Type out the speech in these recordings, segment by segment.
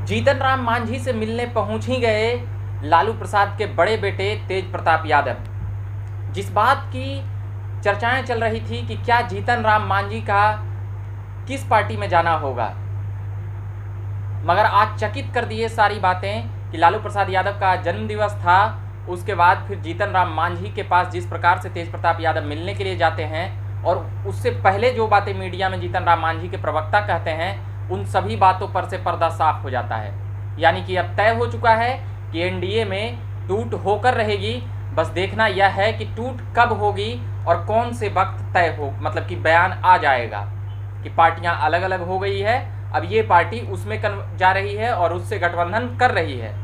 जीतन राम मांझी से मिलने पहुंच ही गए लालू प्रसाद के बड़े बेटे तेज प्रताप यादव। जिस बात की चर्चाएं चल रही थी कि क्या जीतन राम मांझी का किस पार्टी में जाना होगा, मगर आज चकित कर दिए सारी बातें कि लालू प्रसाद यादव का जन्मदिवस था। उसके बाद फिर जीतन राम मांझी के पास जिस प्रकार से तेज प्रताप यादव मिलने के लिए जाते हैं और उससे पहले जो बातें मीडिया में जीतन राम मांझी के प्रवक्ता कहते हैं, उन सभी बातों पर से पर्दा साफ हो जाता है। यानी कि अब तय हो चुका है कि एनडीए में टूट होकर रहेगी। बस देखना यह है कि टूट कब होगी और कौन से वक्त तय हो, मतलब कि बयान आ जाएगा कि पार्टियां अलग अलग हो गई है, अब ये पार्टी उसमें जा रही है और उससे गठबंधन कर रही है।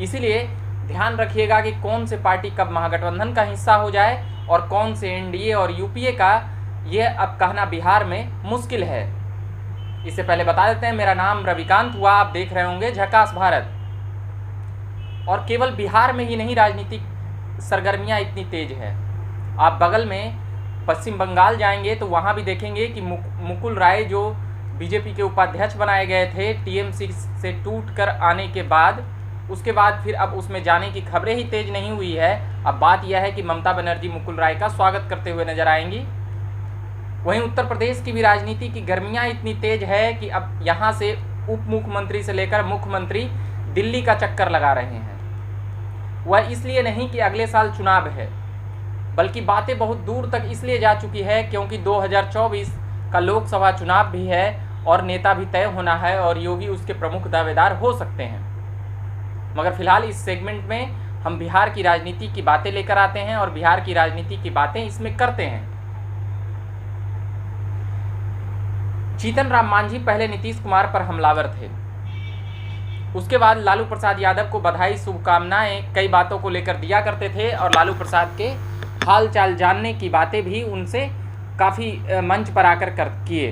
इसीलिए ध्यान रखिएगा कि कौन से पार्टी कब महागठबंधन का हिस्सा हो जाए और कौन से एनडीए और यूपीए का, ये अब कहना बिहार में मुश्किल है। इससे पहले बता देते हैं, मेरा नाम रविकांत हुआ, आप देख रहे होंगे झकास भारत। और केवल बिहार में ही नहीं राजनीतिक सरगर्मियां इतनी तेज है, आप बगल में पश्चिम बंगाल जाएंगे तो वहां भी देखेंगे कि मुकुल राय जो बीजेपी के उपाध्यक्ष बनाए गए थे टीएमसी से टूट कर आने के बाद, उसके बाद फिर अब उसमें जाने की खबरें ही तेज नहीं हुई है। अब बात यह है कि ममता बनर्जी मुकुल राय का स्वागत करते हुए नजर आएंगी। वहीं उत्तर प्रदेश की भी राजनीति की गर्मियां इतनी तेज है कि अब यहाँ से उप मुख्यमंत्री से लेकर मुख्यमंत्री दिल्ली का चक्कर लगा रहे हैं। वह इसलिए नहीं कि अगले साल चुनाव है, बल्कि बातें बहुत दूर तक इसलिए जा चुकी है क्योंकि 2024 का लोकसभा चुनाव भी है और नेता भी तय होना है और योगी उसके प्रमुख दावेदार हो सकते हैं। मगर फिलहाल इस सेगमेंट में हम बिहार की राजनीति की बातें लेकर आते हैं और बिहार की राजनीति की बातें इसमें करते हैं। जीतन राम मांझी पहले नीतीश कुमार पर हमलावर थे, उसके बाद लालू प्रसाद यादव को बधाई शुभकामनाएं कई बातों को लेकर दिया करते थे और लालू प्रसाद के हाल चाल जानने की बातें भी उनसे काफ़ी मंच पर आकर किए।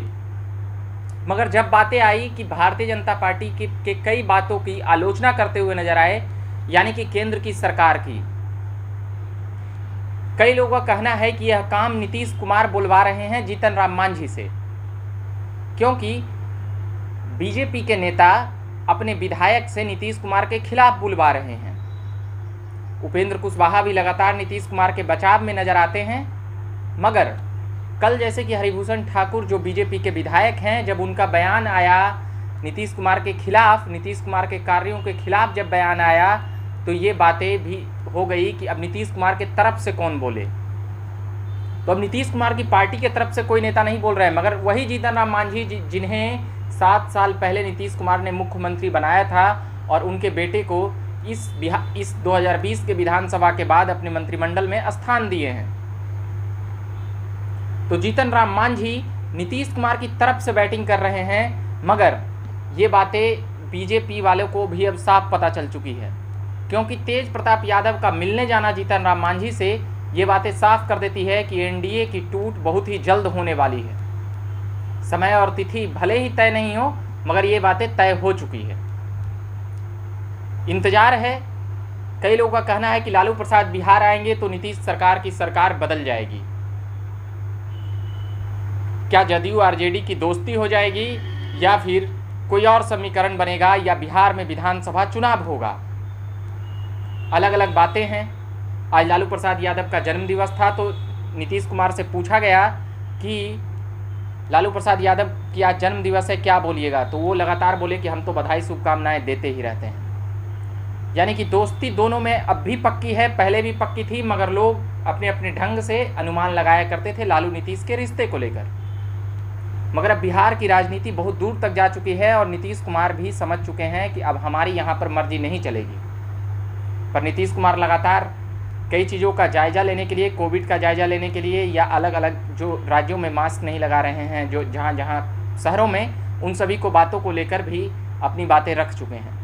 मगर जब बातें आई कि भारतीय जनता पार्टी के कई बातों की आलोचना करते हुए नजर आए, यानी कि केंद्र की सरकार की, कई लोगों का कहना है कि यह काम नीतीश कुमार बुलवा रहे हैं जीतन राम मांझी से, क्योंकि बीजेपी के नेता अपने विधायक से नीतीश कुमार के खिलाफ बुलवा रहे हैं। उपेंद्र कुशवाहा भी लगातार नीतीश कुमार के बचाव में नजर आते हैं। मगर कल जैसे कि हरिभूषण ठाकुर जो बीजेपी के विधायक हैं, जब उनका बयान आया नीतीश कुमार के खिलाफ, नीतीश कुमार के कार्यों के खिलाफ जब बयान आया, तो ये बातें भी हो गई कि अब नीतीश कुमार के तरफ से कौन बोले। तो अब नीतीश कुमार की पार्टी के तरफ से कोई नेता नहीं बोल रहे हैं, मगर वही जीतन राम मांझी जिन्हें 7 साल पहले नीतीश कुमार ने मुख्यमंत्री बनाया था और उनके बेटे को इस 2020 के विधानसभा के बाद अपने मंत्रिमंडल में स्थान दिए हैं। तो जीतन राम मांझी नीतीश कुमार की तरफ से बैटिंग कर रहे हैं। मगर ये बातें बीजेपी वालों को भी अब साफ पता चल चुकी है, क्योंकि तेज प्रताप यादव का मिलने जाना जीतन राम मांझी से ये बातें साफ कर देती है कि एनडीए की टूट बहुत ही जल्द होने वाली है। समय और तिथि भले ही तय नहीं हो, मगर ये बातें तय हो चुकी है। इंतजार है। कई लोगों का कहना है कि लालू प्रसाद बिहार आएंगे तो नीतीश सरकार की सरकार बदल जाएगी। क्या जदयू आरजेडी की दोस्ती हो जाएगी या फिर कोई और समीकरण बनेगा या बिहार में विधानसभा चुनाव होगा? अलग अलग बातें हैं। आज लालू प्रसाद यादव का जन्मदिवस था तो नीतीश कुमार से पूछा गया कि लालू प्रसाद यादव की आज जन्मदिवस है, क्या बोलिएगा? तो वो लगातार बोले कि हम तो बधाई शुभकामनाएं देते ही रहते हैं। यानी कि दोस्ती दोनों में अब भी पक्की है, पहले भी पक्की थी, मगर लोग अपने अपने ढंग से अनुमान लगाया करते थे लालू नीतीश के रिश्ते को लेकर। मगर अब बिहार की राजनीति बहुत दूर तक जा चुकी है और नीतीश कुमार भी समझ चुके हैं कि अब हमारी यहाँ पर मर्जी नहीं चलेगी। पर नीतीश कुमार लगातार कई चीज़ों का जायज़ा लेने के लिए, कोविड का जायज़ा लेने के लिए या अलग अलग जो राज्यों में मास्क नहीं लगा रहे हैं, जो जहाँ जहाँ शहरों में, उन सभी को बातों को लेकर भी अपनी बातें रख चुके हैं।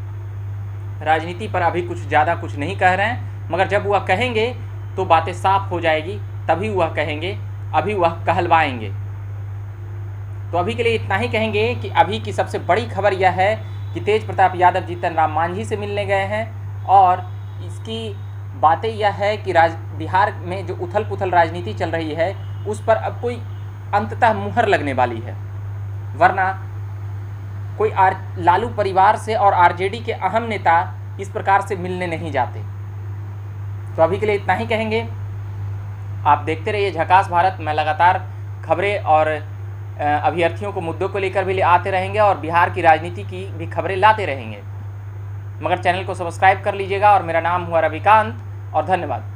राजनीति पर अभी कुछ ज़्यादा कुछ नहीं कह रहे हैं, मगर जब वह कहेंगे तो बातें साफ हो जाएगी, तभी वह कहेंगे, अभी वह कहलवाएंगे। तो अभी के लिए इतना ही कहेंगे कि अभी की सबसे बड़ी खबर यह है कि तेज प्रताप यादव जीतन राम मांझी से मिलने गए हैं और इसकी बातें यह है कि बिहार में जो उथल पुथल राजनीति चल रही है उस पर अब कोई अंततः मुहर लगने वाली है। वरना कोई लालू परिवार से और आरजेडी के अहम नेता इस प्रकार से मिलने नहीं जाते। तो अभी के लिए इतना ही कहेंगे। आप देखते रहिए झकास भारत। मैं लगातार खबरें और अभ्यर्थियों को मुद्दों को लेकर भी आते रहेंगे और बिहार की राजनीति की भी खबरें लाते रहेंगे। मगर चैनल को सब्सक्राइब कर लीजिएगा। और मेरा नाम हुआ रविकांत और धन्यवाद।